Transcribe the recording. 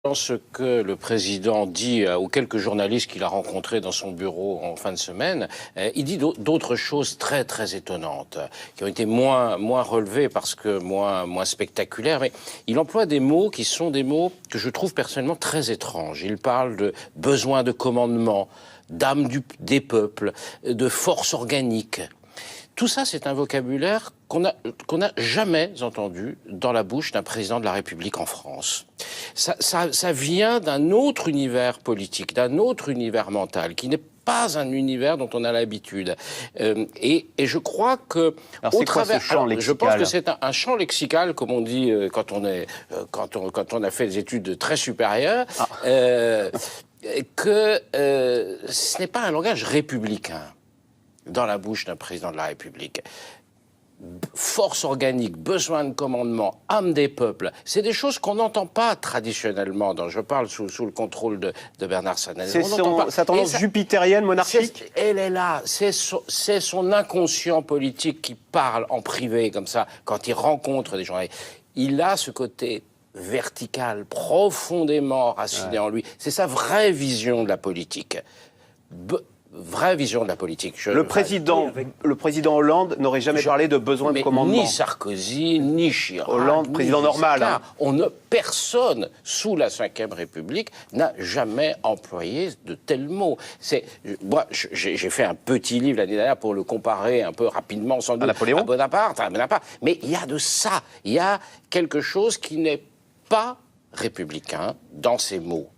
Dans ce que le président dit aux quelques journalistes qu'il a rencontrés dans son bureau en fin de semaine, il dit d'autres choses très très étonnantes, qui ont été moins relevées parce que moins spectaculaires, mais il emploie des mots qui sont des mots que je trouve personnellement très étranges. Il parle de besoin de commandement, d'âme des peuples, de force organique. Tout ça, c'est un vocabulaire qu'on n'a jamais entendu dans la bouche d'un président de la République en France. Ça vient d'un autre univers politique, d'un autre univers mental, qui n'est pas un univers dont on a l'habitude. Et je crois que... Alors c'est quoi ce champ lexical ? Je pense que c'est un champ lexical, comme on dit quand on a fait des études très supérieures, que ce n'est pas un langage républicain dans la bouche d'un président de la République. Force organique, besoin de commandement, âme des peuples, c'est des choses qu'on n'entend pas traditionnellement. Je parle sous le contrôle de Bernard Sananès. C'est sa tendance jupitérienne, monarchique ? Elle est là, c'est son inconscient politique qui parle en privé comme ça, quand il rencontre des journalistes. Il a ce côté vertical, profondément raciné en lui. C'est sa vraie vision de la politique. Vraie vision de la politique. Le président Hollande n'aurait jamais parlé de besoin de commandement. Ni Sarkozy, ni Chirac. Hollande, président normal. Personne sous la Ve République n'a jamais employé de tels mots. Moi, j'ai fait un petit livre l'année dernière pour le comparer un peu rapidement, sans doute, à Bonaparte. Mais il y a de ça. Il y a quelque chose qui n'est pas républicain dans ces mots.